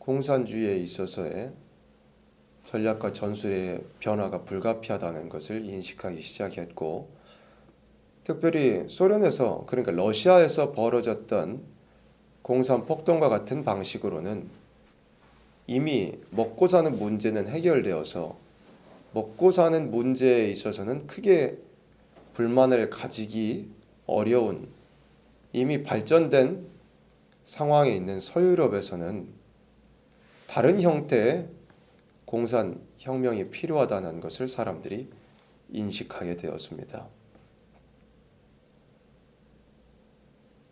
공산주의에 있어서의 전략과 전술의 변화가 불가피하다는 것을 인식하기 시작했고, 특별히 소련에서, 그러니까 러시아에서 벌어졌던 공산 폭동과 같은 방식으로는 이미 먹고 사는 문제는 해결되어서 먹고 사는 문제에 있어서는 크게 불만을 가지기 어려운 이미 발전된 상황에 있는 서유럽에서는 다른 형태의 공산 혁명이 필요하다는 것을 사람들이 인식하게 되었습니다.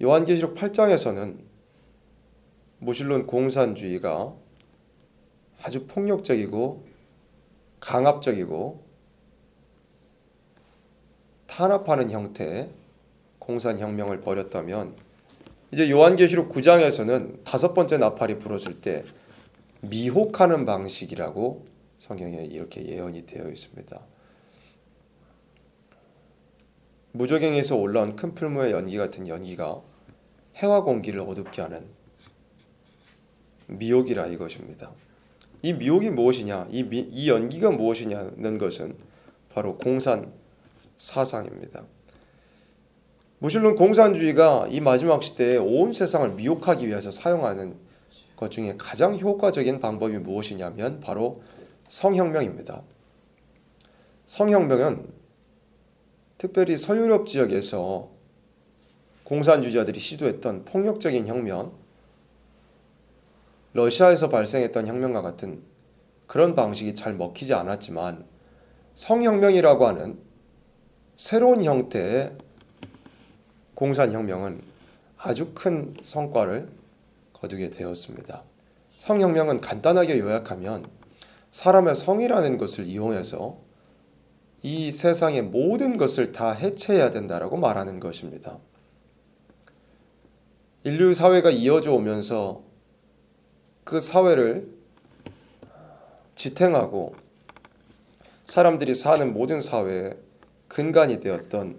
요한계시록 8장에서는 무신론 공산주의가 아주 폭력적이고 강압적이고 탄압하는 형태의 공산혁명을 벌였다면, 이제 요한계시록 9장에서는 다섯 번째 나팔이 불었을 때 미혹하는 방식이라고 성경에 이렇게 예언이 되어 있습니다. 무저갱에서 올라온 큰 풀무의 연기 같은 연기가 해와 공기를 어둡게 하는 미혹이라 이것입니다. 이 미혹이 무엇이냐, 이 연기가 무엇이냐는 것은 바로 공산 사상입니다. 무신론 공산주의가 이 마지막 시대에 온 세상을 미혹하기 위해서 사용하는 것 중에 가장 효과적인 방법이 무엇이냐면 바로 성혁명입니다. 성혁명은 특별히 서유럽 지역에서 공산주의자들이 시도했던 폭력적인 혁명, 러시아에서 발생했던 혁명과 같은 그런 방식이 잘 먹히지 않았지만, 성혁명이라고 하는 새로운 형태의 공산혁명은 아주 큰 성과를 거두게 되었습니다. 성혁명은 간단하게 요약하면 사람의 성이라는 것을 이용해서 이 세상의 모든 것을 다 해체해야 된다라고 말하는 것입니다. 인류 사회가 이어져 오면서 그 사회를 지탱하고 사람들이 사는 모든 사회의 근간이 되었던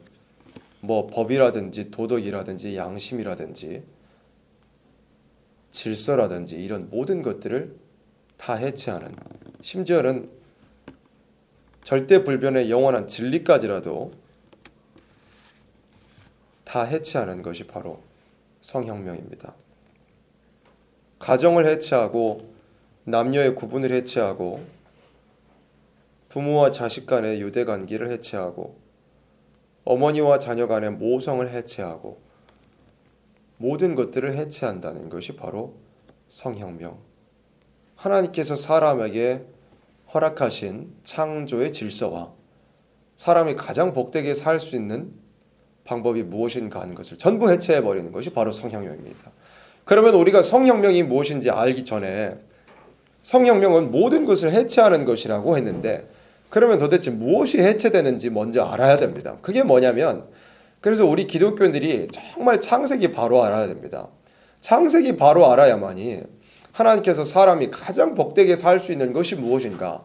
법이라든지 도덕이라든지 양심이라든지 질서라든지 이런 모든 것들을 다 해체하는, 심지어는 절대 불변의 영원한 진리까지라도 다 해체하는 것이 바로 성혁명입니다. 가정을 해체하고 남녀의 구분을 해체하고 부모와 자식 간의 유대 관계를 해체하고 어머니와 자녀 간의 모성을 해체하고 모든 것들을 해체한다는 것이 바로 성혁명. 하나님께서 사람에게 허락하신 창조의 질서와 사람이 가장 복되게 살 수 있는 방법이 무엇인가 하는 것을 전부 해체해버리는 것이 바로 성혁명입니다. 그러면 우리가 성혁명이 무엇인지 알기 전에, 성혁명은 모든 것을 해체하는 것이라고 했는데, 그러면 도대체 무엇이 해체되는지 먼저 알아야 됩니다. 그게 뭐냐면, 그래서 우리 기독교인들이 정말 창세기 바로 알아야 됩니다. 창세기 바로 알아야만이 하나님께서 사람이 가장 복되게 살 수 있는 것이 무엇인가,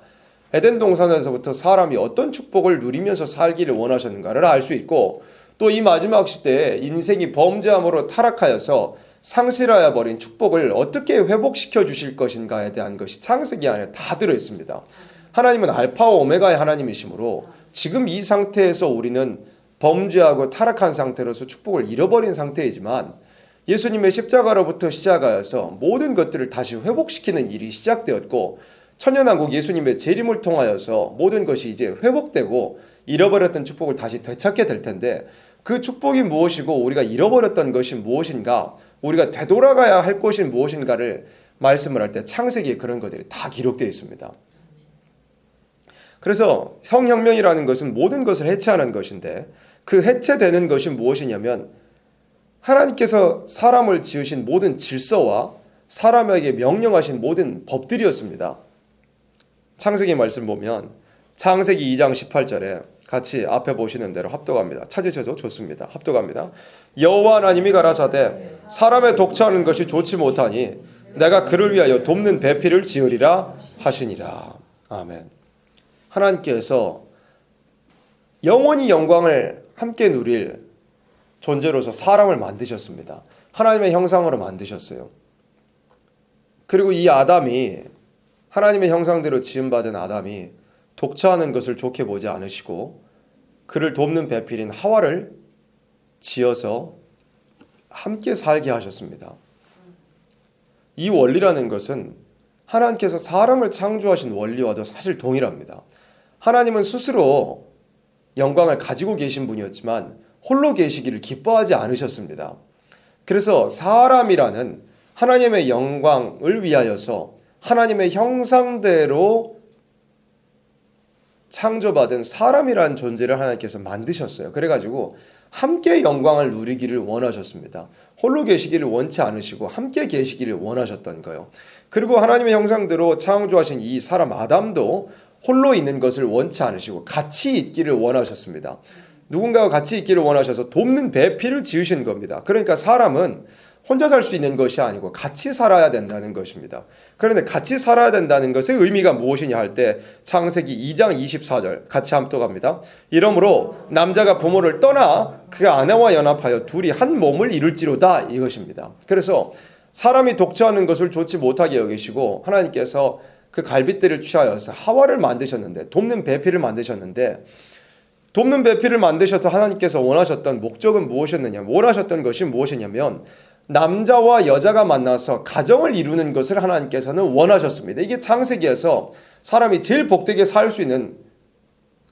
에덴 동산에서부터 사람이 어떤 축복을 누리면서 살기를 원하셨는가를 알 수 있고, 또 이 마지막 시대에 인생이 범죄함으로 타락하여서 상실하여 버린 축복을 어떻게 회복시켜 주실 것인가에 대한 것이 창세기 안에 다 들어있습니다. 하나님은 알파와 오메가의 하나님이시므로 지금 이 상태에서 우리는 범죄하고 타락한 상태로서 축복을 잃어버린 상태이지만, 예수님의 십자가로부터 시작하여서 모든 것들을 다시 회복시키는 일이 시작되었고, 천년왕국 예수님의 재림을 통하여서 모든 것이 이제 회복되고 잃어버렸던 축복을 다시 되찾게 될 텐데, 그 축복이 무엇이고 우리가 잃어버렸던 것이 무엇인가, 우리가 되돌아가야 할 것이 무엇인가를 말씀을 할 때 창세기에 그런 것들이 다 기록되어 있습니다. 그래서 성혁명이라는 것은 모든 것을 해체하는 것인데, 그 해체되는 것이 무엇이냐면 하나님께서 사람을 지으신 모든 질서와 사람에게 명령하신 모든 법들이었습니다. 창세기 말씀 보면 창세기 2장 18절에 같이 앞에 보시는 대로 합독합니다. 찾으셔도 좋습니다. 합독합니다. 여호와 하나님이 가라사대 사람의 독처하는 것이 좋지 못하니 내가 그를 위하여 돕는 배필을 지으리라 하시니라. 아멘. 하나님께서 영원히 영광을 함께 누릴 존재로서 사람을 만드셨습니다. 하나님의 형상으로 만드셨어요. 그리고 이 아담이 하나님의 형상대로 지음받은 아담이 독처하는 것을 좋게 보지 않으시고 그를 돕는 배필인 하와를 지어서 함께 살게 하셨습니다. 이 원리라는 것은 하나님께서 사람을 창조하신 원리와도 사실 동일합니다. 하나님은 스스로 영광을 가지고 계신 분이었지만 홀로 계시기를 기뻐하지 않으셨습니다. 그래서 사람이라는 하나님의 영광을 위하여서 하나님의 형상대로 창조받은 사람이라는 존재를 하나님께서 만드셨어요. 그래가지고 함께 영광을 누리기를 원하셨습니다. 홀로 계시기를 원치 않으시고 함께 계시기를 원하셨던 거예요. 그리고 하나님의 형상대로 창조하신 이 사람 아담도 홀로 있는 것을 원치 않으시고 같이 있기를 원하셨습니다. 누군가와 같이 있기를 원하셔서 돕는 배필을 지으신 겁니다. 그러니까 사람은 혼자 살 수 있는 것이 아니고 같이 살아야 된다는 것입니다. 그런데 같이 살아야 된다는 것의 의미가 무엇이냐 할 때 창세기 2장 24절 같이 함독합니다. 이러므로 남자가 부모를 떠나 그 아내와 연합하여 둘이 한 몸을 이룰지로다 이것입니다. 그래서 사람이 독처하는 것을 좋지 못하게 여기시고 하나님께서 그 갈빗대를 취하여서 하와를 만드셨는데 돕는 배필을 만드셨는데 돕는 배필을 만드셔서 하나님께서 원하셨던 목적은 무엇이었느냐 원하셨던 것이 무엇이냐면 남자와 여자가 만나서 가정을 이루는 것을 하나님께서는 원하셨습니다. 이게 창세기에서 사람이 제일 복되게 살 수 있는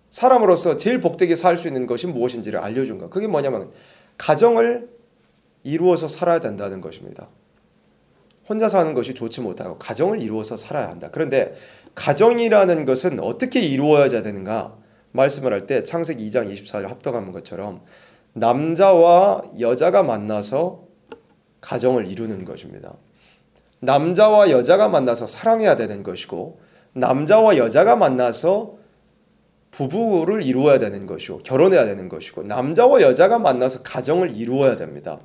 사람으로서 제일 복되게 살 수 있는 것이 무엇인지를 알려준 것. 그게 뭐냐면 가정을 이루어서 살아야 된다는 것입니다. 혼자 사는 것이 좋지 못하고 가정을 이루어서 살아야 한다. 그런데 가정이라는 것은 어떻게 이루어져야 되는가 말씀을 할 때 창세기 2장 24절 합독하는 것처럼 남자와 여자가 만나서 가정을 이루는 것입니다. 남자와 여자가 만나서 사랑해야 되는 것이고 남자와 여자가 만나서 부부를 이루어야 되는 것이고 결혼해야 되는 것이고 남자와 여자가 만나서 가정을 이루어야 됩니다.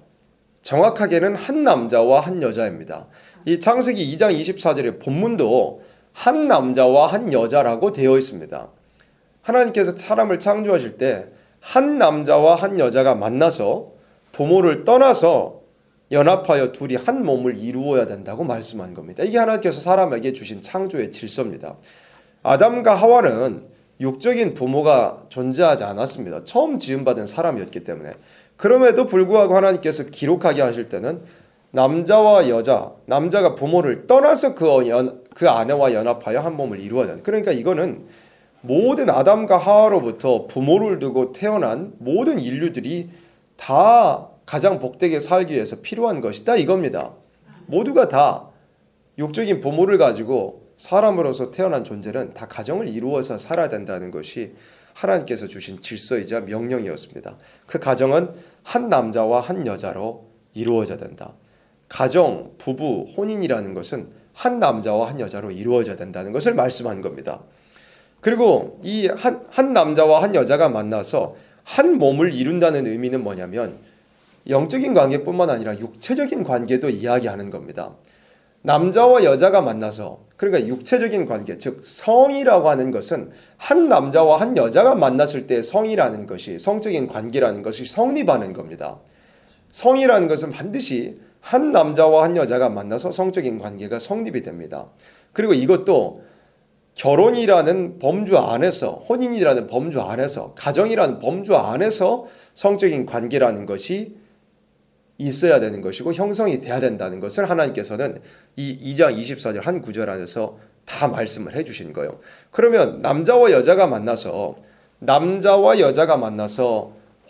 정확하게는 한 남자와 한 여자입니다. 이 창세기 2장 24절의 본문도 한 남자와 한 여자라고 되어 있습니다. 하나님께서 사람을 창조하실 때 한 남자와 한 여자가 만나서 부모를 떠나서 연합하여 둘이 한 몸을 이루어야 된다고 말씀한 겁니다. 이게 하나님께서 사람에게 주신 창조의 질서입니다. 아담과 하와는 육적인 부모가 존재하지 않았습니다. 처음 지음받은 사람이었기 때문에. 그럼에도 불구하고 하나님께서 기록하게 하실 때는 남자와 여자, 남자가 부모를 떠나서 그 아내와 연합하여 한 몸을 이루어야 된다. 그러니까 이거는 모든 아담과 하와로부터 부모를 두고 태어난 모든 인류들이 다 가장 복되게 살기 위해서 필요한 것이다 이겁니다. 모두가 다 육적인 부모를 가지고 사람으로서 태어난 존재는 다 가정을 이루어서 살아야 된다는 것이 하나님께서 주신 질서이자 명령이었습니다. 그 가정은 한 남자와 한 여자로 이루어져야 된다. 가정, 부부, 혼인이라는 것은 한 남자와 한 여자로 이루어져야 된다는 것을 말씀한 겁니다. 그리고 이 한 남자와 한 여자가 만나서 한 몸을 이룬다는 의미는 뭐냐면 영적인 관계뿐만 아니라 육체적인 관계도 이야기하는 겁니다. 남자와 여자가 만나서 그러니까 육체적인 관계, 즉 성이라고 하는 것은 한 남자와 한 여자가 만났을 때 성이라는 것이 성적인 관계라는 것이 성립하는 겁니다. 성이라는 것은 반드시 한 남자와 한 여자가 만나서 성적인 관계가 성립이 됩니다. 그리고 이것도 결혼이라는 범주 안에서 혼인이라는 범주 안에서 가정이라는 범주 안에서 성적인 관계라는 것이 있어야 되는 것이고 형성이 돼야 된다는 것을 하나님께서는 이 2장 24절 한 구절 안에서 다 말씀을 해주신 거예요. 그러면 남자와 여자가 만나서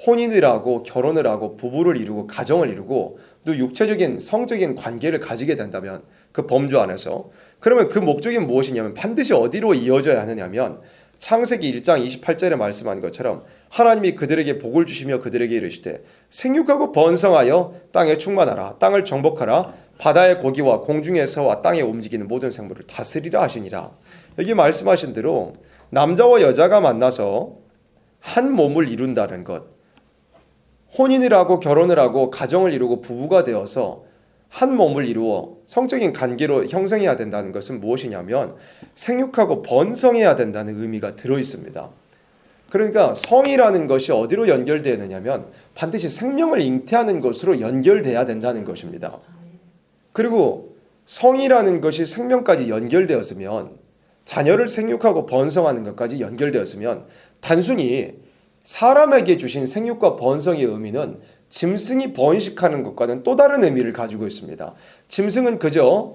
혼인을 하고 결혼을 하고 부부를 이루고 가정을 이루고 또 육체적인 성적인 관계를 가지게 된다면 그 범주 안에서 그러면 그 목적이 무엇이냐면 반드시 어디로 이어져야 하느냐면 창세기 1장 28절에 말씀한 것처럼 하나님이 그들에게 복을 주시며 그들에게 이르시되 생육하고 번성하여 땅에 충만하라 땅을 정복하라 바다의 고기와 공중의 새와 땅에 움직이는 모든 생물을 다스리라 하시니라. 여기 말씀하신 대로 남자와 여자가 만나서 한 몸을 이룬다는 것, 혼인을 하고 결혼을 하고 가정을 이루고 부부가 되어서 한 몸을 이루어 성적인 관계로 형성해야 된다는 것은 무엇이냐면 생육하고 번성해야 된다는 의미가 들어있습니다. 그러니까 성이라는 것이 어디로 연결되느냐면 반드시 생명을 잉태하는 것으로 연결돼야 된다는 것입니다. 그리고 성이라는 것이 생명까지 연결되었으면, 자녀를 생육하고 번성하는 것까지 연결되었으면, 단순히 사람에게 주신 생육과 번성의 의미는 짐승이 번식하는 것과는 또 다른 의미를 가지고 있습니다. 짐승은 그저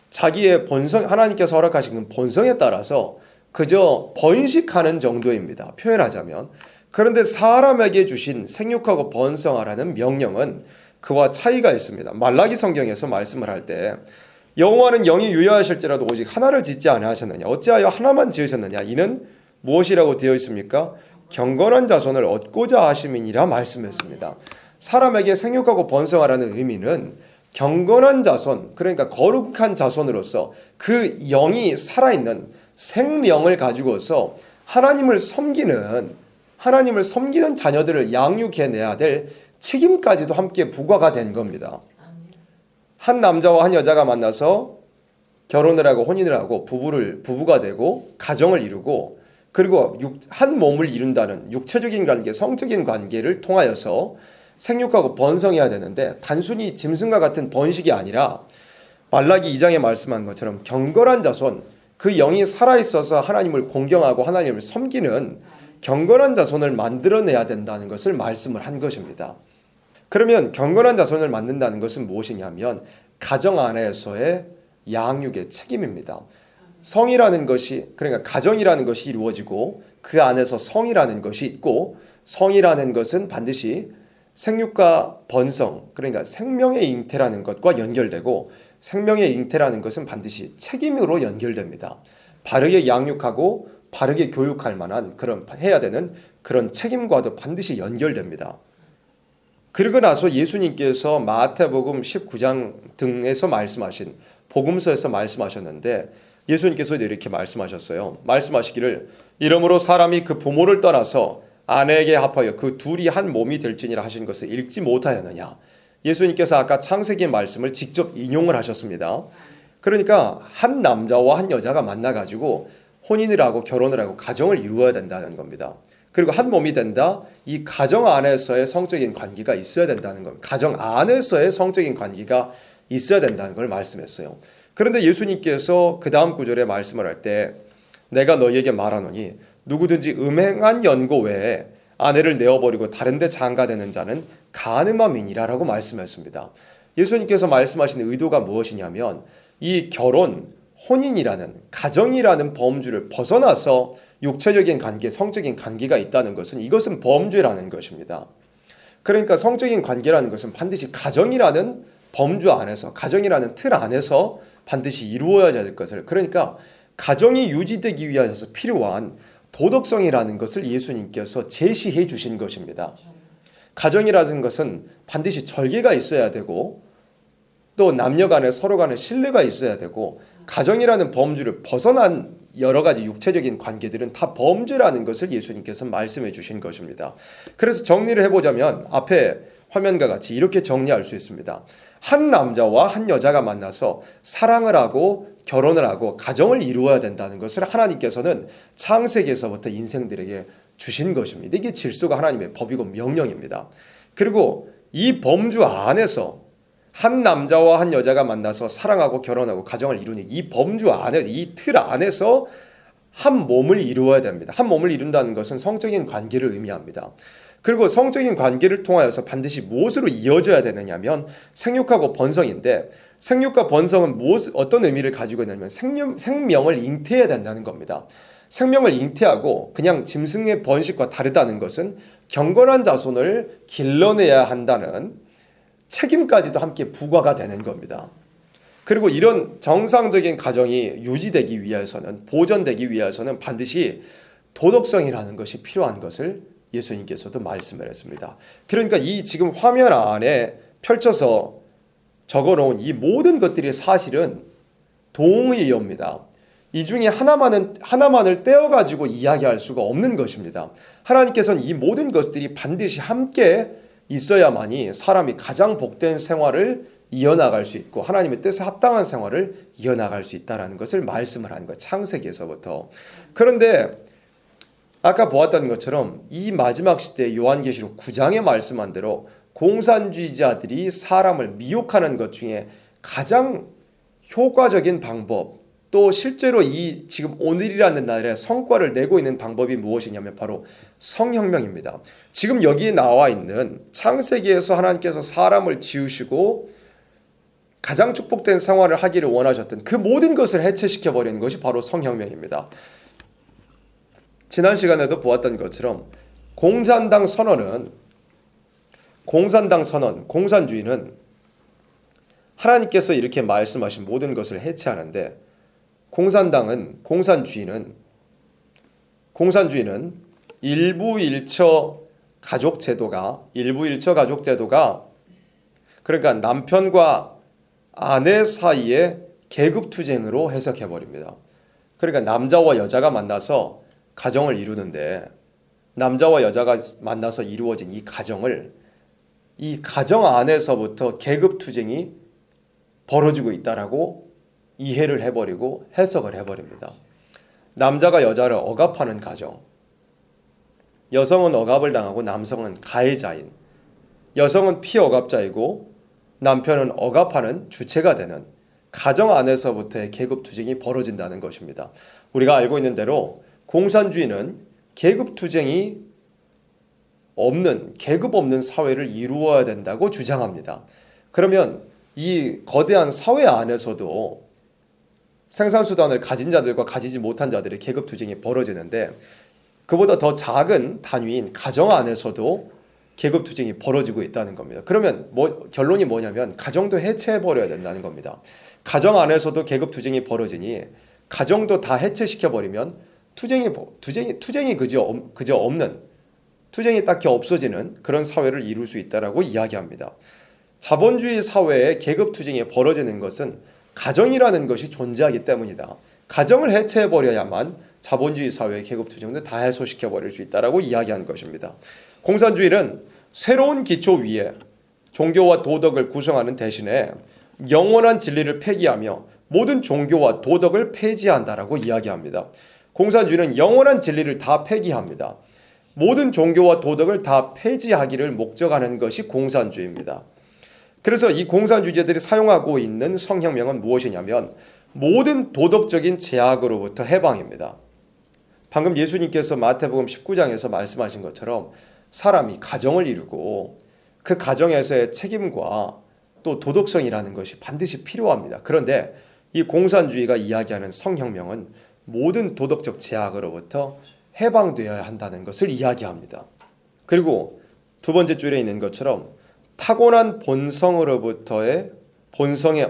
자기의 본성, 하나님께서 허락하신 본성에 따라서 그저 번식하는 정도입니다. 표현하자면. 그런데 사람에게 주신 생육하고 번성하라는 명령은 그와 차이가 있습니다. 말라기 성경에서 말씀을 할 때 여호와는 영이 유여하실지라도 오직 하나를 짓지 아니하셨느냐, 어찌하여 하나만 지으셨느냐, 이는 무엇이라고 되어 있습니까? 경건한 자손을 얻고자 하심이니라 말씀했습니다. 사람에게 생육하고 번성하라는 의미는 경건한 자손, 그러니까 거룩한 자손으로서 그 영이 살아있는 생명을 가지고서 하나님을 섬기는 자녀들을 양육해내야 될 책임까지도 함께 부과가 된 겁니다. 한 남자와 한 여자가 만나서 결혼을 하고 혼인을 하고 부부가 되고 가정을 이루고, 그리고 한 몸을 이룬다는 육체적인 관계, 성적인 관계를 통하여서 생육하고 번성해야 되는데, 단순히 짐승과 같은 번식이 아니라 말라기 2장에 말씀한 것처럼 경건한 자손, 그 영이 살아있어서 하나님을 공경하고 하나님을 섬기는 경건한 자손을 만들어내야 된다는 것을 말씀을 한 것입니다. 그러면 경건한 자손을 만든다는 것은 무엇이냐면 가정 안에서의 양육의 책임입니다. 성이라는 것이, 그러니까 가정이라는 것이 이루어지고 그 안에서 성이라는 것이 있고, 성이라는 것은 반드시 생육과 번성, 그러니까 생명의 잉태라는 것과 연결되고, 생명의 잉태라는 것은 반드시 책임으로 연결됩니다. 바르게 양육하고 바르게 교육할 만한 해야 되는 그런 책임과도 반드시 연결됩니다. 그리고 나서 예수님께서 마태복음 19장 등에서 말씀하신, 복음서에서 말씀하셨는데, 예수님께서도 이렇게 말씀하셨어요. 말씀하시기를 이러므로 사람이 그 부모를 떠나서 아내에게 합하여 그 둘이 한 몸이 될지니라 하신 것을 읽지 못하였느냐. 예수님께서 아까 창세기 말씀을 직접 인용을 하셨습니다. 그러니까 한 남자와 한 여자가 만나가지고 혼인을 하고 결혼을 하고 가정을 이루어야 된다는 겁니다. 그리고 한 몸이 된다. 이 가정 안에서의 성적인 관계가 있어야 된다는 겁니다. 가정 안에서의 성적인 관계가 있어야 된다는 걸 말씀했어요. 그런데 예수님께서 그 다음 구절에 말씀을 할 때 내가 너희에게 말하노니 누구든지 음행한 연고 외에 아내를 내어버리고 다른 데 장가되는 자는 간음함이니라라고 말씀했습니다. 예수님께서 말씀하신 의도가 무엇이냐면 이 결혼, 혼인이라는 가정이라는 범주를 벗어나서 육체적인 관계, 성적인 관계가 있다는 것은 이것은 범죄라는 것입니다. 그러니까 성적인 관계라는 것은 반드시 가정이라는 범주 안에서, 가정이라는 틀 안에서 반드시 이루어야 될 것을, 그러니까 가정이 유지되기 위해서 필요한 도덕성이라는 것을 예수님께서 제시해 주신 것입니다. 가정이라는 것은 반드시 절개가 있어야 되고 또 남녀 간에 서로 간에 신뢰가 있어야 되고, 가정이라는 범주를 벗어난 여러 가지 육체적인 관계들은 다 범죄라는 것을 예수님께서 말씀해 주신 것입니다. 그래서 정리를 해보자면 앞에 화면과 같이 이렇게 정리할 수 있습니다. 한 남자와 한 여자가 만나서 사랑을 하고 결혼을 하고 가정을 이루어야 된다는 것을 하나님께서는 창세기에서부터 인생들에게 주신 것입니다. 이게 질서가 하나님의 법이고 명령입니다. 그리고 이 범주 안에서 한 남자와 한 여자가 만나서 사랑하고 결혼하고 가정을 이루는 이 범주 안에서, 이 틀 안에서 한 몸을 이루어야 됩니다. 한 몸을 이룬다는 것은 성적인 관계를 의미합니다. 그리고 성적인 관계를 통하여서 반드시 무엇으로 이어져야 되느냐면 생육하고 번성인데, 생육과 번성은 어떤 의미를 가지고 있냐면 생명을 잉태해야 된다는 겁니다. 생명을 잉태하고 그냥 짐승의 번식과 다르다는 것은 경건한 자손을 길러내야 한다는 책임까지도 함께 부과가 되는 겁니다. 그리고 이런 정상적인 가정이 유지되기 위해서는, 보존되기 위해서는 반드시 도덕성이라는 것이 필요한 것을 예수님께서도 말씀을 했습니다. 그러니까 이 지금 화면 안에 펼쳐서 적어놓은 이 모든 것들이 사실은 동의어입니다. 이 중에 하나만을 떼어가지고 이야기할 수가 없는 것입니다. 하나님께서는 이 모든 것들이 반드시 함께 있어야만이 사람이 가장 복된 생활을 이어나갈 수 있고 하나님의 뜻에 합당한 생활을 이어나갈 수 있다는 것을 말씀을 하는 거예요. 창세기에서부터. 그런데 아까 보았던 것처럼 이 마지막 시대 요한계시록 9장에 말씀한 대로 공산주의자들이 사람을 미혹하는 것 중에 가장 효과적인 방법, 또 실제로 이 지금 오늘이라는 날에 성과를 내고 있는 방법이 무엇이냐면 바로 성혁명입니다. 지금 여기 나와 있는 창세기에서 하나님께서 사람을 지으시고 가장 축복된 생활을 하기를 원하셨던 그 모든 것을 해체시켜 버리는 것이 바로 성혁명입니다. 지난 시간에도 보았던 것처럼 공산당 선언, 공산주의는 하나님께서 이렇게 말씀하신 모든 것을 해체하는데 공산주의는 일부일처 가족 제도가 그러니까 남편과 아내 사이의 계급투쟁으로 해석해 버립니다. 그러니까 남자와 여자가 만나서 가정을 이루는데 남자와 여자가 만나서 이루어진 이 가정을 이 가정 안에서부터 계급투쟁이 벌어지고 있다라고 이해를 해버리고 해석을 해버립니다. 남자가 여자를 억압하는 가정, 여성은 억압을 당하고 남성은 가해자인, 여성은 피억압자이고 남편은 억압하는 주체가 되는 가정 안에서부터의 계급투쟁이 벌어진다는 것입니다. 우리가 알고 있는 대로 공산주의는 계급투쟁이 없는, 계급 없는 사회를 이루어야 된다고 주장합니다. 그러면 이 거대한 사회 안에서도 생산수단을 가진 자들과 가지지 못한 자들의 계급투쟁이 벌어지는데 그보다 더 작은 단위인 가정 안에서도 계급투쟁이 벌어지고 있다는 겁니다. 그러면 결론이 뭐냐면 가정도 해체해버려야 된다는 겁니다. 가정 안에서도 계급투쟁이 벌어지니 가정도 다 해체시켜버리면 투쟁이 그저 없는, 투쟁이 딱히 없어지는 그런 사회를 이룰 수 있다라고 이야기합니다. 자본주의 사회에 계급투쟁이 벌어지는 것은 가정이라는 것이 존재하기 때문이다. 가정을 해체해버려야만 자본주의 사회의 계급투쟁도 다 해소시켜버릴 수 있다라고 이야기한 것입니다. 공산주의는 새로운 기초 위에 종교와 도덕을 구성하는 대신에 영원한 진리를 폐기하며 모든 종교와 도덕을 폐지한다라고 이야기합니다. 공산주의는 영원한 진리를 다 폐기합니다. 모든 종교와 도덕을 다 폐지하기를 목적하는 것이 공산주의입니다. 그래서 이 공산주의자들이 사용하고 있는 성혁명은 무엇이냐면 모든 도덕적인 제약으로부터 해방입니다. 방금 예수님께서 마태복음 19장에서 말씀하신 것처럼 사람이 가정을 이루고 그 가정에서의 책임과 또 도덕성이라는 것이 반드시 필요합니다. 그런데 이 공산주의가 이야기하는 성혁명은 모든 도덕적 제약으로부터 해방되어야 한다는 것을 이야기합니다. 그리고 두 번째 줄에 있는 것처럼 타고난 본성의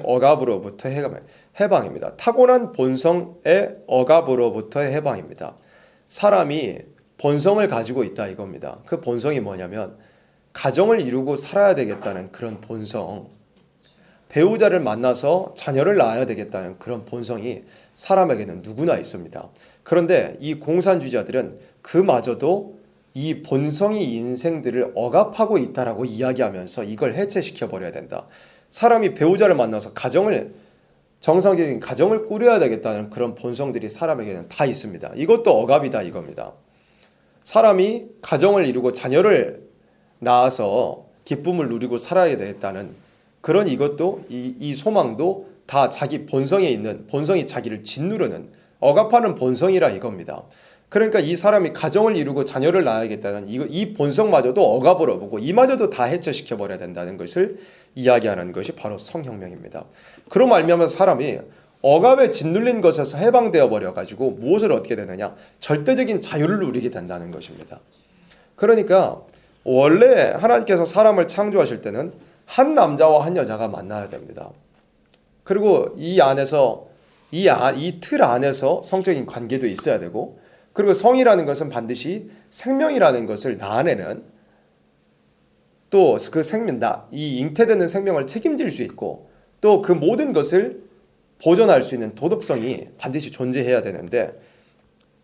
억압으로부터 해방입니다. 타고난 본성의 억압으로부터의 해방입니다. 사람이 본성을 가지고 있다 이겁니다. 그 본성이 뭐냐면 가정을 이루고 살아야 되겠다는 그런 본성, 배우자를 만나서 자녀를 낳아야 되겠다는 그런 본성이 사람에게는 누구나 있습니다. 그런데 이 공산주의자들은 그마저도 이 본성이 인생들을 억압하고 있다라고 이야기하면서 이걸 해체시켜 버려야 된다. 사람이 배우자를 만나서 정상적인 가정을 꾸려야 되겠다는 그런 본성들이 사람에게는 다 있습니다. 이것도 억압이다 이겁니다. 사람이 가정을 이루고 자녀를 낳아서 기쁨을 누리고 살아야 되겠다는 그런 이것도 이 소망도 다 자기 본성에 있는, 본성이 자기를 짓누르는 억압하는 본성이라 이겁니다. 그러니까 이 사람이 가정을 이루고 자녀를 낳아야겠다는 이 본성마저도 억압으로 보고 이마저도 다 해체시켜버려야 된다는 것을 이야기하는 것이 바로 성혁명입니다. 그로 말미암아 사람이 억압에 짓눌린 것에서 해방되어 버려가지고 무엇을 얻게 되느냐? 절대적인 자유를 누리게 된다는 것입니다. 그러니까 원래 하나님께서 사람을 창조하실 때는 한 남자와 한 여자가 만나야 됩니다. 그리고 이 안에서 이 틀 안에서 성적인 관계도 있어야 되고, 그리고 성이라는 것은 반드시 생명이라는 것을 낳아내는, 또 그 이 잉태되는 생명을 책임질 수 있고, 또 그 모든 것을 보존할 수 있는 도덕성이 반드시 존재해야 되는데,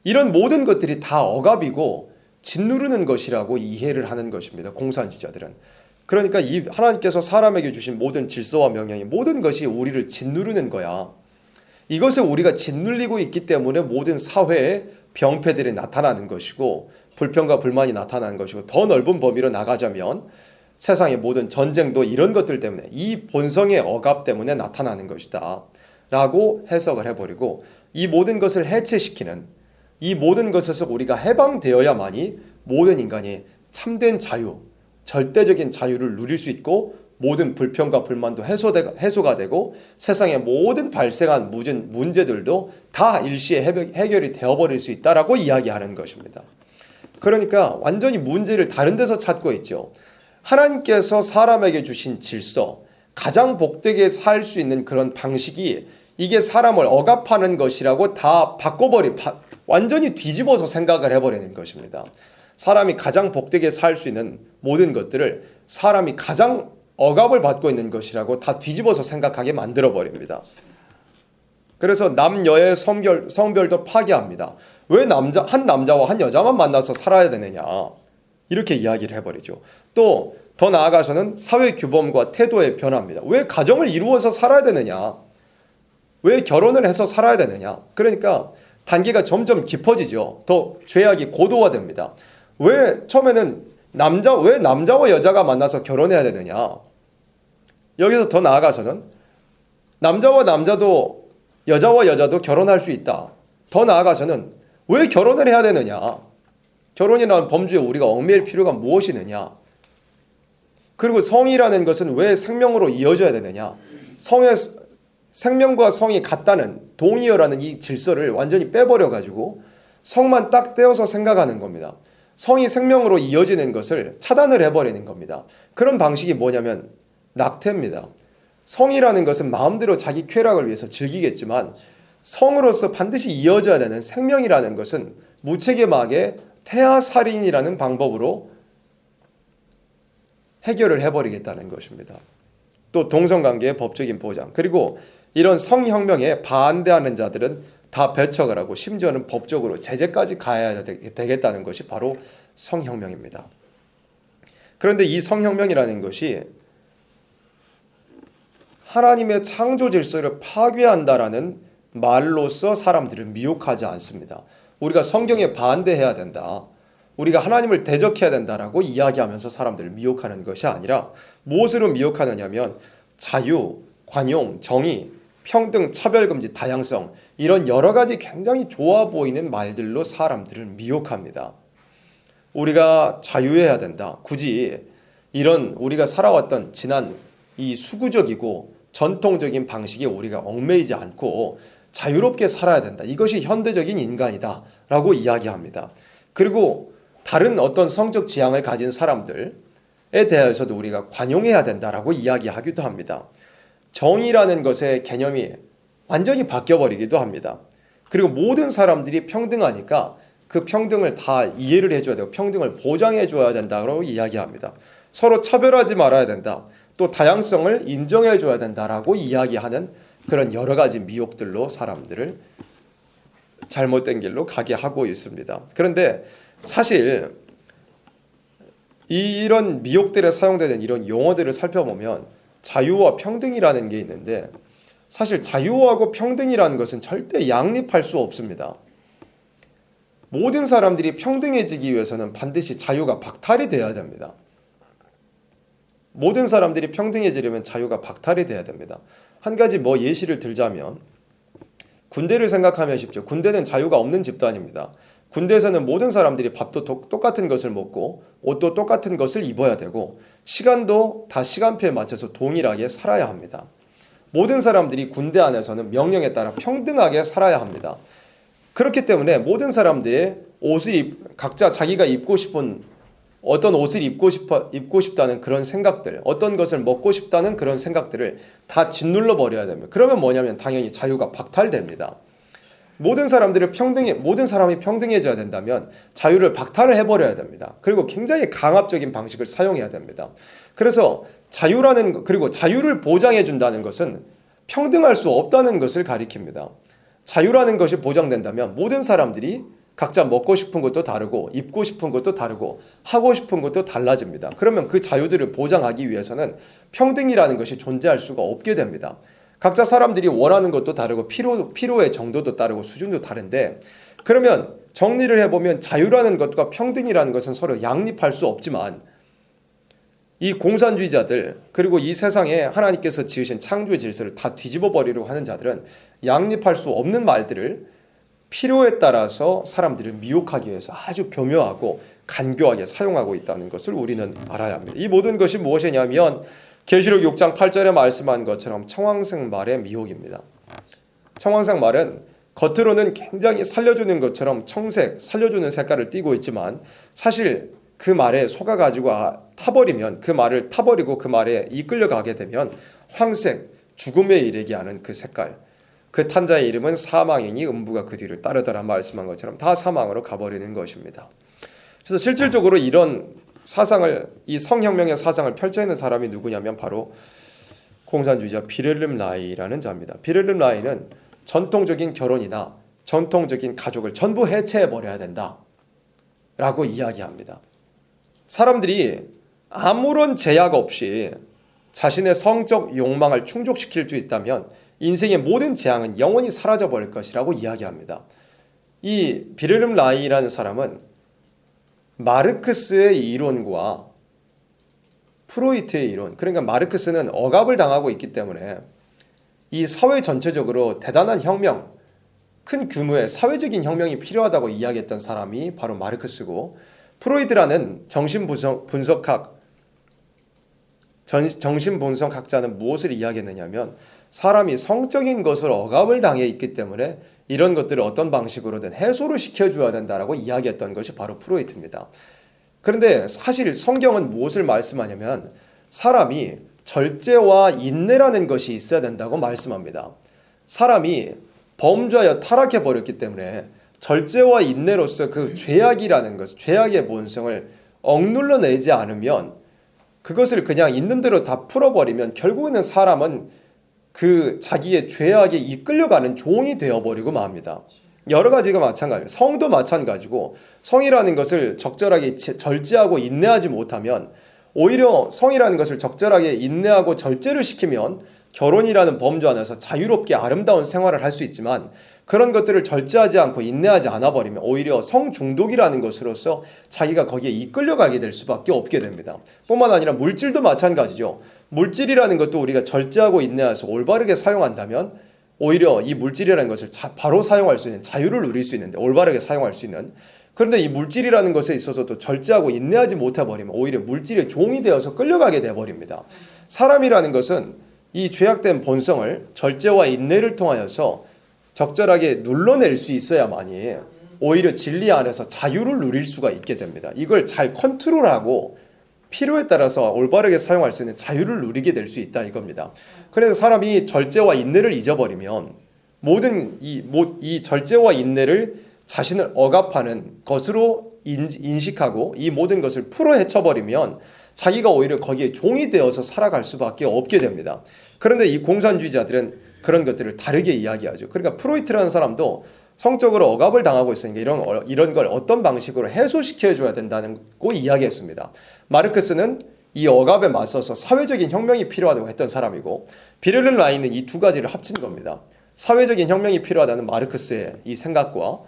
이런 모든 것들이 다 억압이고 짓누르는 것이라고 이해를 하는 것입니다. 공산주의자들은. 그러니까 이 하나님께서 사람에게 주신 모든 질서와 명령이 모든 것이 우리를 짓누르는 거야. 이것을 우리가 짓눌리고 있기 때문에 모든 사회의 병폐들이 나타나는 것이고, 불평과 불만이 나타나는 것이고, 더 넓은 범위로 나가자면 세상의 모든 전쟁도 이런 것들 때문에, 이 본성의 억압 때문에 나타나는 것이다 라고 해석을 해버리고, 이 모든 것을 해체시키는, 이 모든 것에서 우리가 해방되어야만이 모든 인간이 참된 자유, 절대적인 자유를 누릴 수 있고 모든 불평과 불만도 해소가 되고 세상의 모든 발생한 문제들도 다 일시에 해결이 되어버릴 수 있다라고 이야기하는 것입니다. 그러니까 완전히 문제를 다른 데서 찾고 있죠. 하나님께서 사람에게 주신 질서, 가장 복되게 살 수 있는 그런 방식이 이게 사람을 억압하는 것이라고 다 완전히 뒤집어서 생각을 해버리는 것입니다. 사람이 가장 복되게 살 수 있는 모든 것들을 사람이 가장 억압을 받고 있는 것이라고 다 뒤집어서 생각하게 만들어버립니다. 그래서 남녀의 성별도 파괴합니다. 왜 한 남자와 한 여자만 만나서 살아야 되느냐, 이렇게 이야기를 해버리죠. 또 더 나아가서는 사회 규범과 태도의 변화입니다. 왜 가정을 이루어서 살아야 되느냐, 왜 결혼을 해서 살아야 되느냐. 그러니까 단계가 점점 깊어지죠. 더 죄악이 고도화됩니다. 왜 처음에는 왜 남자와 여자가 만나서 결혼해야 되느냐. 여기서 더 나아가서는 남자와 남자도 여자와 여자도 결혼할 수 있다. 더 나아가서는 왜 결혼을 해야 되느냐. 결혼이라는 범주에 우리가 얽매일 필요가 무엇이느냐. 그리고 성이라는 것은 왜 생명으로 이어져야 되느냐. 생명과 성이 같다는 동의어라는 이 질서를 완전히 빼버려가지고 성만 딱 떼어서 생각하는 겁니다. 성이 생명으로 이어지는 것을 차단을 해버리는 겁니다. 그런 방식이 뭐냐면 낙태입니다. 성이라는 것은 마음대로 자기 쾌락을 위해서 즐기겠지만 성으로서 반드시 이어져야 되는 생명이라는 것은 무책임하게 태아살인이라는 방법으로 해결을 해버리겠다는 것입니다. 또 동성관계의 법적인 보장, 그리고 이런 성혁명에 반대하는 자들은 다 배척을 하고 심지어는 법적으로 제재까지 가해야 되겠다는 것이 바로 성혁명입니다. 그런데 이 성혁명이라는 것이 하나님의 창조 질서를 파괴한다라는 말로써 사람들을 미혹하지 않습니다. 우리가 성경에 반대해야 된다, 우리가 하나님을 대적해야 된다라고 이야기하면서 사람들을 미혹하는 것이 아니라 무엇으로 미혹하느냐면 자유, 관용, 정의, 평등, 차별금지, 다양성, 이런 여러 가지 굉장히 좋아 보이는 말들로 사람들을 미혹합니다. 우리가 자유해야 된다. 굳이 이런 우리가 살아왔던 지난 이 수구적이고 전통적인 방식에 우리가 얽매이지 않고 자유롭게 살아야 된다. 이것이 현대적인 인간이다 라고 이야기합니다. 그리고 다른 어떤 성적 지향을 가진 사람들에 대해서도 우리가 관용해야 된다라고 이야기하기도 합니다. 정의라는 것의 개념이 완전히 바뀌어버리기도 합니다. 그리고 모든 사람들이 평등하니까 그 평등을 다 이해를 해줘야 되고 평등을 보장해줘야 된다고 이야기합니다. 서로 차별하지 말아야 된다. 또 다양성을 인정해줘야 된다라고 이야기하는 그런 여러 가지 미혹들로 사람들을 잘못된 길로 가게 하고 있습니다. 그런데 사실 이런 미혹들에 사용되는 이런 용어들을 살펴보면 자유와 평등이라는 게 있는데 사실 자유하고 평등이라는 것은 절대 양립할 수 없습니다. 모든 사람들이 평등해지기 위해서는 반드시 자유가 박탈이 돼야 됩니다. 모든 사람들이 평등해지려면 자유가 박탈이 돼야 됩니다. 한 가지 예시를 들자면 군대를 생각하면 쉽죠. 군대는 자유가 없는 집단입니다. 군대에서는 모든 사람들이 밥도 똑같은 것을 먹고 옷도 똑같은 것을 입어야 되고 시간도 다 시간표에 맞춰서 동일하게 살아야 합니다. 모든 사람들이 군대 안에서는 명령에 따라 평등하게 살아야 합니다. 그렇기 때문에 모든 사람들이 각자 자기가 입고 싶은 어떤 옷을 입고 싶다는 그런 생각들, 어떤 것을 먹고 싶다는 그런 생각들을 다 짓눌러 버려야 됩니다. 그러면 뭐냐면 당연히 자유가 박탈됩니다. 모든 사람이 평등해져야 된다면 자유를 박탈을 해버려야 됩니다. 그리고 굉장히 강압적인 방식을 사용해야 됩니다. 그래서 그리고 자유를 보장해 준다는 것은 평등할 수 없다는 것을 가리킵니다. 자유라는 것이 보장된다면 모든 사람들이 각자 먹고 싶은 것도 다르고 입고 싶은 것도 다르고 하고 싶은 것도 달라집니다. 그러면 그 자유들을 보장하기 위해서는 평등이라는 것이 존재할 수가 없게 됩니다. 각자 사람들이 원하는 것도 다르고 필요의 정도도 다르고 수준도 다른데 그러면 정리를 해보면 자유라는 것과 평등이라는 것은 서로 양립할 수 없지만 이 공산주의자들 그리고 이 세상에 하나님께서 지으신 창조의 질서를 다 뒤집어 버리려고 하는 자들은 양립할 수 없는 말들을 필요에 따라서 사람들을 미혹하기 위해서 아주 교묘하고 간교하게 사용하고 있다는 것을 우리는 알아야 합니다. 이 모든 것이 무엇이냐면 계시록 6장 8절에 말씀한 것처럼 청황색 말의 미혹입니다. 청황색 말은 겉으로는 굉장히 살려주는 것처럼 청색, 살려주는 색깔을 띠고 있지만 사실 그 말에 속아가지고 타버리면 그 말을 타버리고 그 말에 이끌려가게 되면 황색, 죽음에 이르게 하는 그 색깔, 그 탄자의 이름은 사망이니 음부가 그 뒤를 따르더라 말씀한 것처럼 다 사망으로 가버리는 것입니다. 그래서 실질적으로 이런 사상을, 이 성혁명의 사상을 펼쳐있는 사람이 누구냐면 바로 공산주의자 비렐름 라이라는 자입니다. 비렐름 라이는 전통적인 결혼이나 전통적인 가족을 전부 해체해버려야 된다 라고 이야기합니다. 사람들이 아무런 제약 없이 자신의 성적 욕망을 충족시킬 수 있다면 인생의 모든 재앙은 영원히 사라져버릴 것이라고 이야기합니다. 이 비르름 라이라는 사람은 마르크스의 이론과 프로이트의 이론, 그러니까 마르크스는 억압을 당하고 있기 때문에 이 사회 전체적으로 대단한 혁명, 큰 규모의 사회적인 혁명이 필요하다고 이야기했던 사람이 바로 마르크스고, 프로이트라는 정신분석학자는 무엇을 이야기했느냐면 사람이 성적인 것을 억압을 당해 있기 때문에 이런 것들을 어떤 방식으로든 해소를 시켜줘야 된다라고 이야기했던 것이 바로 프로이트입니다. 그런데 사실 성경은 무엇을 말씀하냐면 사람이 절제와 인내라는 것이 있어야 된다고 말씀합니다. 사람이 범죄하여 타락해버렸기 때문에 절제와 인내로서 그 죄악이라는 것, 죄악의 본성을 억눌러내지 않으면 그것을 그냥 있는 대로 다 풀어버리면 결국에는 사람은 그 자기의 죄악에 이끌려가는 종이 되어버리고 맙니다. 여러 가지가 마찬가지예요. 성도 마찬가지고 성이라는 것을 적절하게 절제하고 인내하지 못하면 오히려 성이라는 것을 적절하게 인내하고 절제를 시키면 결혼이라는 범주 안에서 자유롭게 아름다운 생활을 할 수 있지만 그런 것들을 절제하지 않고 인내하지 않아 버리면 오히려 성중독이라는 것으로서 자기가 거기에 이끌려가게 될 수밖에 없게 됩니다. 뿐만 아니라 물질도 마찬가지죠. 물질이라는 것도 우리가 절제하고 인내해서 올바르게 사용한다면 오히려 이 물질이라는 것을 바로 사용할 수 있는 자유를 누릴 수 있는데 올바르게 사용할 수 있는, 그런데 이 물질이라는 것에 있어서도 절제하고 인내하지 못해버리면 오히려 물질의 종이 되어서 끌려가게 돼버립니다. 사람이라는 것은 이 죄악된 본성을 절제와 인내를 통하여서 적절하게 눌러낼 수 있어야만이 오히려 진리 안에서 자유를 누릴 수가 있게 됩니다. 이걸 잘 컨트롤하고 필요에 따라서 올바르게 사용할 수 있는 자유를 누리게 될 수 있다 이겁니다. 그래서 사람이 절제와 인내를 잊어버리면 모든 이 절제와 인내를 자신을 억압하는 것으로 인식하고 이 모든 것을 풀어 헤쳐버리면 자기가 오히려 거기에 종이 되어서 살아갈 수밖에 없게 됩니다. 그런데 이 공산주의자들은 그런 것들을 다르게 이야기하죠. 그러니까 프로이트라는 사람도 성적으로 억압을 당하고 있으니까 이런 걸 어떤 방식으로 해소시켜줘야 된다고 이야기했습니다. 마르크스는 이 억압에 맞서서 사회적인 혁명이 필요하다고 했던 사람이고 비르름 라이는 이 두 가지를 합친 겁니다. 사회적인 혁명이 필요하다는 마르크스의 이 생각과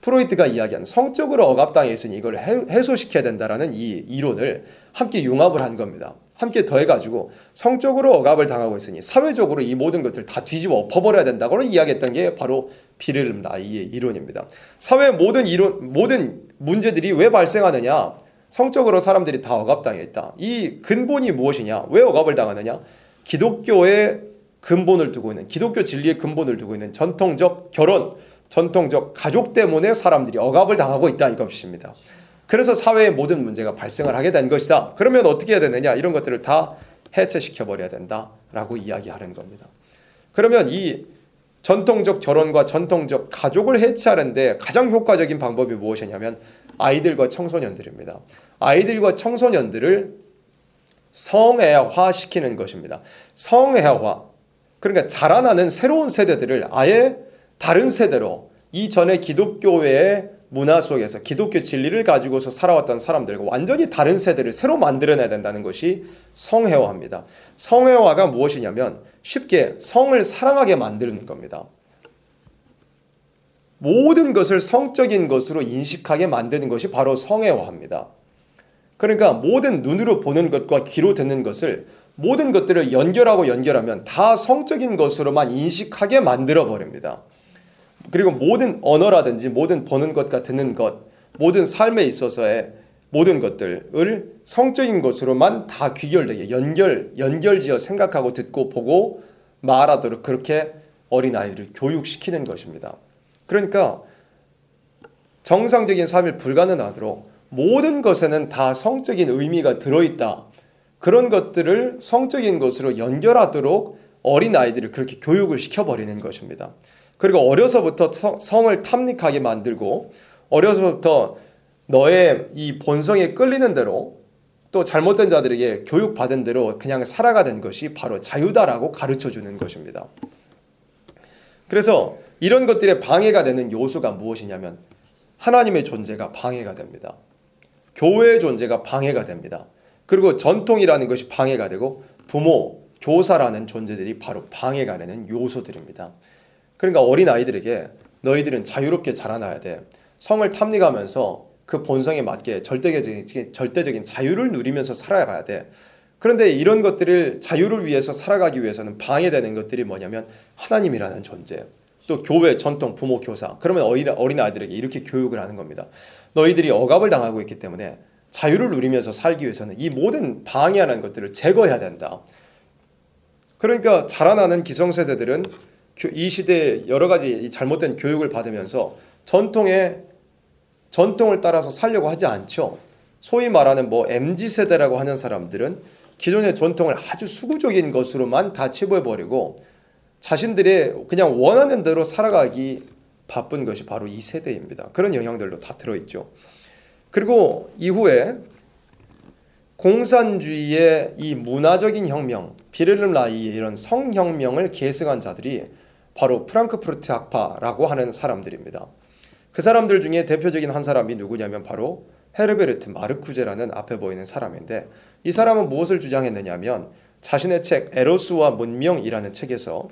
프로이트가 이야기하는 성적으로 억압당해 있으니 이걸 해소시켜야 된다라는 이 이론을 함께 융합을 한 겁니다. 함께 더해가지고 성적으로 억압을 당하고 있으니 사회적으로 이 모든 것들 다 뒤집어 엎어버려야 된다고 이야기했던 게 바로 비르름 라이의 이론입니다. 사회의 모든 문제들이 왜 발생하느냐? 성적으로 사람들이 다 억압당해 있다. 이 근본이 무엇이냐? 왜 억압을 당하느냐? 기독교의 근본을 두고 있는, 기독교 진리의 근본을 두고 있는 전통적 결혼, 전통적 가족 때문에 사람들이 억압을 당하고 있다 이것입니다. 그래서 사회의 모든 문제가 발생을 하게 된 것이다. 그러면 어떻게 해야 되느냐? 이런 것들을 다 해체시켜버려야 된다라고 이야기하는 겁니다. 그러면 이 전통적 결혼과 전통적 가족을 해체하는데 가장 효과적인 방법이 무엇이냐면 아이들과 청소년들입니다. 아이들과 청소년들을 성애화시키는 것입니다. 성애화, 그러니까 자라나는 새로운 세대들을 아예 다른 세대로 이전에 기독교의 문화 속에서 기독교 진리를 가지고서 살아왔던 사람들과 완전히 다른 세대를 새로 만들어내야 된다는 것이 성애화입니다. 성애화가 무엇이냐면 쉽게 성을 사랑하게 만드는 겁니다. 모든 것을 성적인 것으로 인식하게 만드는 것이 바로 성애화입니다. 그러니까 모든 눈으로 보는 것과 귀로 듣는 것을 모든 것들을 연결하면 다 성적인 것으로만 인식하게 만들어 버립니다. 그리고 모든 언어라든지 모든 보는 것과 듣는 것, 모든 삶에 있어서의 모든 것들을 성적인 것으로만 다 귀결되게 연결지어 생각하고 듣고 보고 말하도록 그렇게 어린아이들을 교육시키는 것입니다. 그러니까 정상적인 삶을 불가능하도록 모든 것에는 다 성적인 의미가 들어있다. 그런 것들을 성적인 것으로 연결하도록 어린아이들을 그렇게 교육을 시켜버리는 것입니다. 그리고 어려서부터 성을 탐닉하게 만들고 어려서부터 너의 이 본성에 끌리는 대로 또 잘못된 자들에게 교육받은 대로 그냥 살아가는 것이 바로 자유다라고 가르쳐주는 것입니다. 그래서 이런 것들에 방해가 되는 요소가 무엇이냐면 하나님의 존재가 방해가 됩니다. 교회의 존재가 방해가 됩니다. 그리고 전통이라는 것이 방해가 되고 부모, 교사라는 존재들이 바로 방해가 되는 요소들입니다. 그러니까 어린아이들에게 너희들은 자유롭게 자라나야 돼. 성을 탐닉하면서 그 본성에 맞게 절대적인 자유를 누리면서 살아가야 돼. 그런데 이런 것들을 자유를 위해서 살아가기 위해서는 방해되는 것들이 뭐냐면 하나님이라는 존재, 또 교회, 전통, 부모, 교사. 그러면 어린아이들에게 이렇게 교육을 하는 겁니다. 너희들이 억압을 당하고 있기 때문에 자유를 누리면서 살기 위해서는 이 모든 방해하는 것들을 제거해야 된다. 그러니까 자라나는 기성세대들은 이 시대에 여러 가지 잘못된 교육을 받으면서 전통을 따라서 살려고 하지 않죠. 소위 말하는 MZ세대라고 하는 사람들은 기존의 전통을 아주 수구적인 것으로만 다 치부해버리고 자신들의 그냥 원하는 대로 살아가기 바쁜 것이 바로 이 세대입니다. 그런 영향들도 다 들어있죠. 그리고 이후에 공산주의의 이 문화적인 혁명, 비르름라이의 이런 성혁명을 계승한 자들이 바로 프랑크푸르트 학파라고 하는 사람들입니다. 그 사람들 중에 대표적인 한 사람이 누구냐면 바로 헤르베르트 마르쿠제라는 앞에 보이는 사람인데, 이 사람은 무엇을 주장했느냐면 자신의 책 에로스와 문명이라는 책에서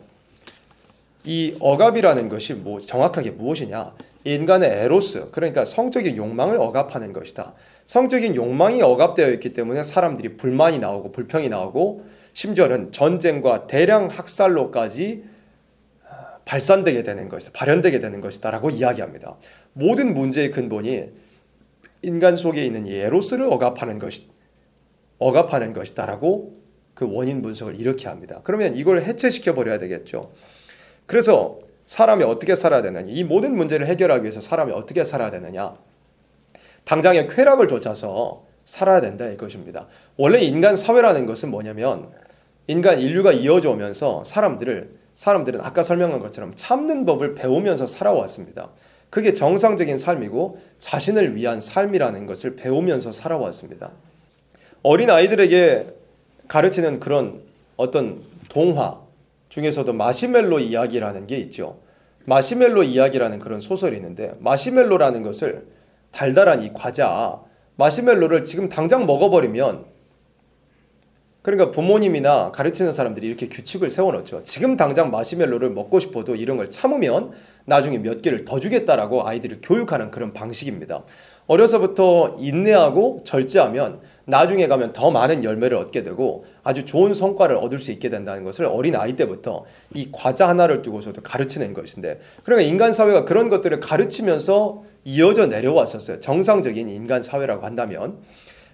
이 억압이라는 것이 정확하게 무엇이냐, 인간의 에로스, 그러니까 성적인 욕망을 억압하는 것이다. 성적인 욕망이 억압되어 있기 때문에 사람들이 불만이 나오고 불평이 나오고 심지어는 전쟁과 대량 학살로까지 발산되게 되는 것이다, 발현되게 되는 것이다 라고 이야기합니다. 모든 문제의 근본이 인간 속에 있는 이 에로스를 억압하는 것이다 라고 그 원인 분석을 이렇게 합니다. 그러면 이걸 해체시켜 버려야 되겠죠. 그래서 사람이 어떻게 살아야 되느냐, 이 모든 문제를 해결하기 위해서 사람이 어떻게 살아야 되느냐, 당장의 쾌락을 좇아서 살아야 된다 이것입니다. 원래 인간 사회라는 것은 뭐냐면 인간 인류가 이어져 오면서 사람들은 아까 설명한 것처럼 참는 법을 배우면서 살아왔습니다. 그게 정상적인 삶이고 자신을 위한 삶이라는 것을 배우면서 살아왔습니다. 어린아이들에게 가르치는 그런 어떤 동화 중에서도 마시멜로 이야기라는 게 있죠. 마시멜로 이야기라는 그런 소설이 있는데, 마시멜로라는 것을 달달한 이 과자, 마시멜로를 지금 당장 먹어버리면, 그러니까 부모님이나 가르치는 사람들이 이렇게 규칙을 세워놓죠. 지금 당장 마시멜로를 먹고 싶어도 이런 걸 참으면 나중에 몇 개를 더 주겠다라고 아이들을 교육하는 그런 방식입니다. 어려서부터 인내하고 절제하면 나중에 가면 더 많은 열매를 얻게 되고 아주 좋은 성과를 얻을 수 있게 된다는 것을 어린 아이 때부터 이 과자 하나를 두고서도 가르치는 것인데, 그러니까 인간 사회가 그런 것들을 가르치면서 이어져 내려왔었어요. 정상적인 인간 사회라고 한다면.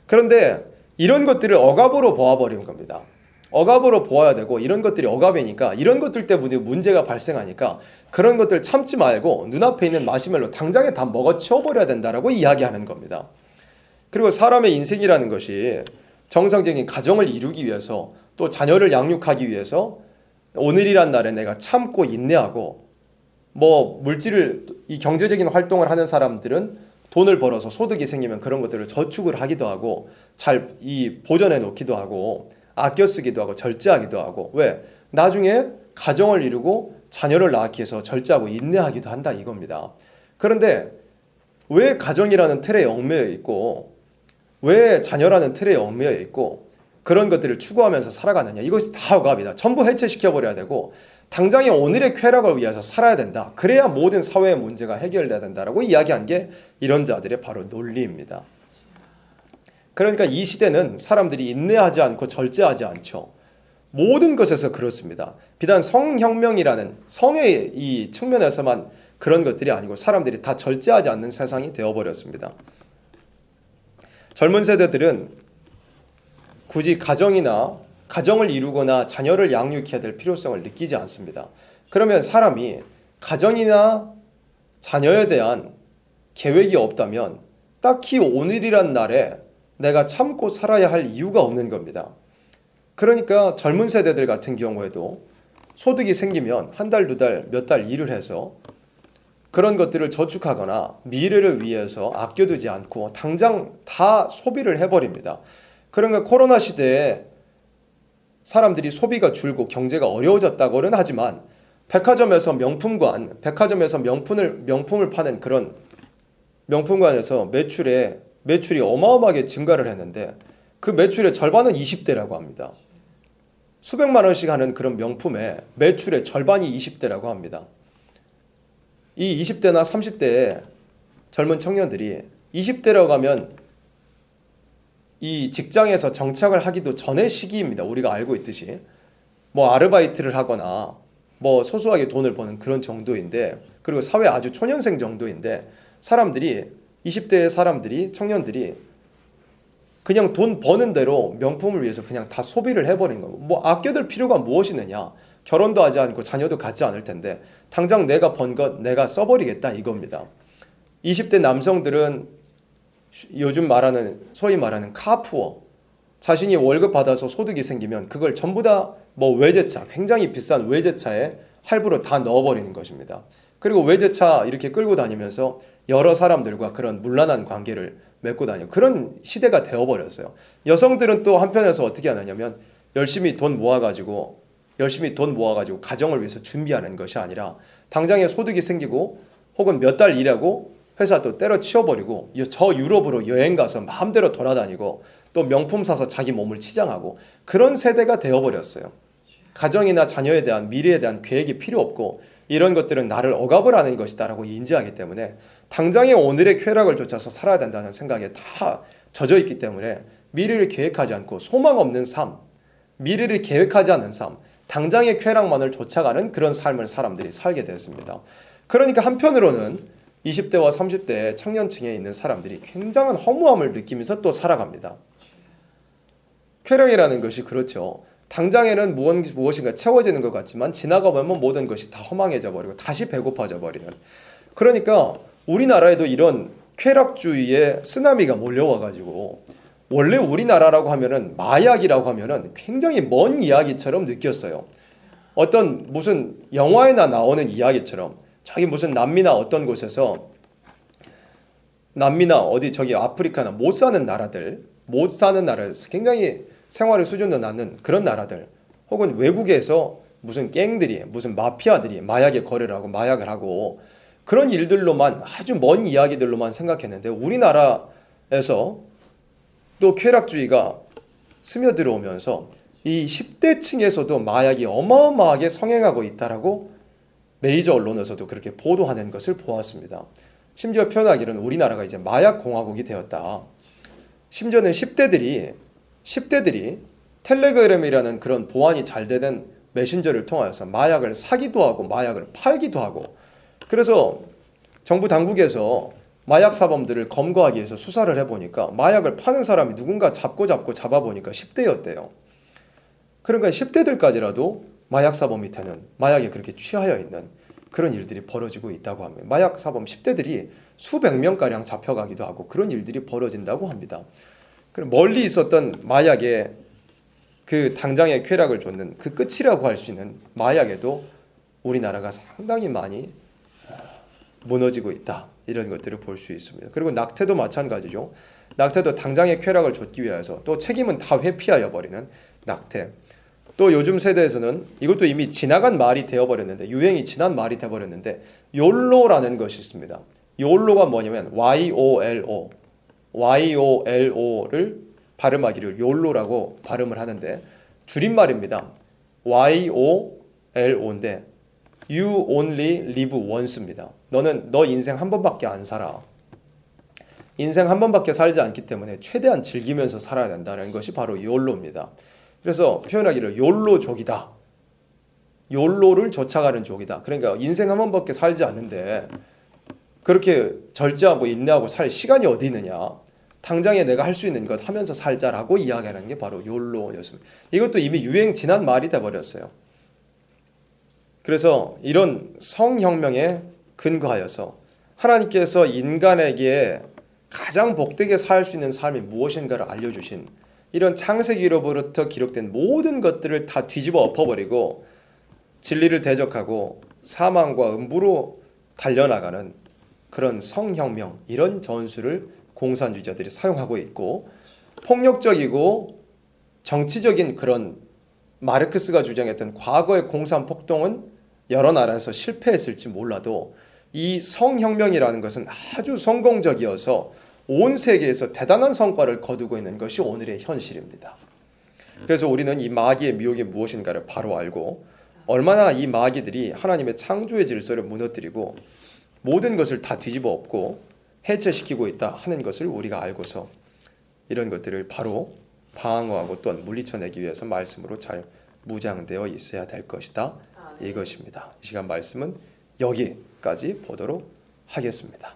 그런데 이런 것들을 억압으로 보아버리는 겁니다. 억압으로 보아야 되고, 이런 것들이 억압이니까 이런 것들 때문에 문제가 발생하니까 그런 것들 참지 말고 눈앞에 있는 마시멜로 당장에 다 먹어 치워버려야 된다라고 이야기하는 겁니다. 그리고 사람의 인생이라는 것이 정상적인 가정을 이루기 위해서, 또 자녀를 양육하기 위해서 오늘이란 날에 내가 참고 인내하고, 이 경제적인 활동을 하는 사람들은 돈을 벌어서 소득이 생기면 그런 것들을 저축을 하기도 하고 잘 보존해 놓기도 하고 아껴 쓰기도 하고 절제하기도 하고, 왜? 나중에 가정을 이루고 자녀를 낳기 위해서 절제하고 인내하기도 한다 이겁니다. 그런데 왜 가정이라는 틀에 얽매여 있고 왜 자녀라는 틀에 얽매여 있고 그런 것들을 추구하면서 살아가느냐, 이것이 다 억압이다. 전부 해체시켜버려야 되고 당장의 오늘의 쾌락을 위해서 살아야 된다. 그래야 모든 사회의 문제가 해결돼야 된다라고 이야기한 게 이런 자들의 바로 논리입니다. 그러니까 이 시대는 사람들이 인내하지 않고 절제하지 않죠. 모든 것에서 그렇습니다. 비단 성혁명이라는 성의 이 측면에서만 그런 것들이 아니고 사람들이 다 절제하지 않는 세상이 되어버렸습니다. 젊은 세대들은 굳이 가정을 이루거나 자녀를 양육해야 될 필요성을 느끼지 않습니다. 그러면 사람이 가정이나 자녀에 대한 계획이 없다면 딱히 오늘이란 날에 내가 참고 살아야 할 이유가 없는 겁니다. 그러니까 젊은 세대들 같은 경우에도 소득이 생기면 한 달, 두 달, 몇 달 일을 해서 그런 것들을 저축하거나 미래를 위해서 아껴두지 않고 당장 다 소비를 해버립니다. 그러니까 코로나 시대에 사람들이 소비가 줄고 경제가 어려워졌다고는 하지만 백화점에서 명품을 파는 그런 명품관에서 매출이 어마어마하게 증가를 했는데 그 매출의 절반은 20대라고 합니다. 수백만 원씩 하는 그런 명품의 매출의 절반이 20대라고 합니다. 이 20대나 30대의 젊은 청년들이 20대라고 하면 이 직장에서 정착을 하기도 전의 시기입니다. 우리가 알고 있듯이 뭐 아르바이트를 하거나 뭐 소소하게 돈을 버는 그런 정도인데, 그리고 사회 아주 초년생 정도인데 20대의 사람들이 청년들이 그냥 돈 버는 대로 명품을 위해서 그냥 다 소비를 해버린 거고, 뭐 아껴둘 필요가 무엇이느냐, 결혼도 하지 않고 자녀도 갖지 않을 텐데 당장 내가 번 것 내가 써버리겠다 이겁니다. 20대 남성들은 요즘 소위 말하는 카푸어, 자신이 월급 받아서 소득이 생기면 그걸 전부 다 뭐 외제차, 굉장히 비싼 외제차에 할부로 다 넣어버리는 것입니다. 그리고 외제차 이렇게 끌고 다니면서 여러 사람들과 그런 문란한 관계를 맺고 다니는 그런 시대가 되어버렸어요. 여성들은 또 한편에서 어떻게 하느냐면 열심히 돈 모아가지고 가정을 위해서 준비하는 것이 아니라 당장에 소득이 생기고 혹은 몇 달 일하고 회사 또 때려치워버리고 저 유럽으로 여행 가서 마음대로 돌아다니고 또 명품 사서 자기 몸을 치장하고 그런 세대가 되어버렸어요. 가정이나 자녀에 대한 미래에 대한 계획이 필요 없고 이런 것들은 나를 억압을 하는 것이다라고 인지하기 때문에 당장의 오늘의 쾌락을 쫓아서 살아야 된다는 생각에 다 젖어 있기 때문에 미래를 계획하지 않고 소망 없는 삶, 미래를 계획하지 않는 삶, 당장의 쾌락만을 쫓아가는 그런 삶을 사람들이 살게 되었습니다. 그러니까 한편으로는 20대와 30대 청년층에 있는 사람들이 굉장한 허무함을 느끼면서 또 살아갑니다. 쾌락이라는 것이 그렇죠. 당장에는 무엇인가 채워지는 것 같지만 지나가 보면 모든 것이 다 허망해져 버리고 다시 배고파져 버리는. 그러니까 우리나라에도 이런 쾌락주의의 쓰나미가 몰려와가지고 원래 우리나라라고 하면은 마약이라고 하면은 굉장히 먼 이야기처럼 느꼈어요. 어떤 무슨 영화에나 나오는 이야기처럼 저기 무슨 남미나 어떤 곳에서 저기 아프리카나 못 사는 나라에서 굉장히 생활의 수준도 낮은 그런 나라들, 혹은 외국에서 무슨 갱들이 무슨 마피아들이 마약에 거래를 하고 마약을 하고 그런 일들로만 아주 먼 이야기들로만 생각했는데 우리나라에서 또 쾌락주의가 스며들어오면서 이 10대 층에서도 마약이 어마어마하게 성행하고 있다라고 메이저 언론에서도 그렇게 보도하는 것을 보았습니다. 심지어 표현하기로는 우리나라가 이제 마약 공화국이 되었다. 심지어는 10대들이 텔레그램이라는 그런 보안이 잘 되는 메신저를 통하여서 마약을 사기도 하고 마약을 팔기도 하고, 그래서 정부 당국에서 마약 사범들을 검거하기 위해서 수사를 해보니까 마약을 파는 사람이 누군가 잡아보니까 10대였대요. 그러니까 10대들까지라도 마약 사범 밑에는 마약에 그렇게 취하여 있는 그런 일들이 벌어지고 있다고 합니다. 마약 사범 10대들이 수백 명가량 잡혀가기도 하고 그런 일들이 벌어진다고 합니다. 그럼 멀리 있었던 마약의 그 당장의 쾌락을 줬는 그 끝이라고 할 수 있는 마약에도 우리나라가 상당히 많이 무너지고 있다, 이런 것들을 볼 수 있습니다. 그리고 낙태도 마찬가지죠. 낙태도 당장의 쾌락을 줬기 위해서 또 책임은 다 회피하여 버리는 낙태. 또 요즘 세대에서는 이것도 이미 지나간 말이 되어버렸는데, 유행이 지난 말이 되어버렸는데 욜로라는 것이 있습니다. 욜로가 뭐냐면 YOLO를 발음하기를 욜로라고 발음을 하는데 줄임말입니다. YOLO인데 You only live once입니다. 너 인생 한 번밖에 안 살아. 인생 한 번밖에 살지 않기 때문에 최대한 즐기면서 살아야 된다는 것이 바로 욜로입니다. 그래서 표현하기를 욜로족이다. 욜로를 쫓아가는 족이다. 그러니까 인생 한 번밖에 살지 않는데 그렇게 절제하고 인내하고 살 시간이 어디 있느냐. 당장에 내가 할 수 있는 것 하면서 살자라고 이야기하는 게 바로 욜로였습니다. 이것도 이미 유행 지난 말이 돼버렸어요. 그래서 이런 성혁명에 근거하여서 하나님께서 인간에게 가장 복되게 살 수 있는 삶이 무엇인가를 알려주신 이런 창세기로부터 기록된 모든 것들을 다 뒤집어 엎어버리고 진리를 대적하고 사망과 음부로 달려나가는 그런 성혁명, 이런 전술을 공산주의자들이 사용하고 있고, 폭력적이고 정치적인 그런 마르크스가 주장했던 과거의 공산폭동은 여러 나라에서 실패했을지 몰라도 이 성혁명이라는 것은 아주 성공적이어서 온 세계에서 대단한 성과를 거두고 있는 것이 오늘의 현실입니다. 그래서 우리는 이 마귀의 미혹이 무엇인가를 바로 알고 얼마나 이 마귀들이 하나님의 창조의 질서를 무너뜨리고 모든 것을 다 뒤집어 엎고 해체시키고 있다 하는 것을 우리가 알고서 이런 것들을 바로 방어하고 또한 물리쳐내기 위해서 말씀으로 잘 무장되어 있어야 될 것이다. 이것입니다. 이 시간 말씀은 여기까지 보도록 하겠습니다.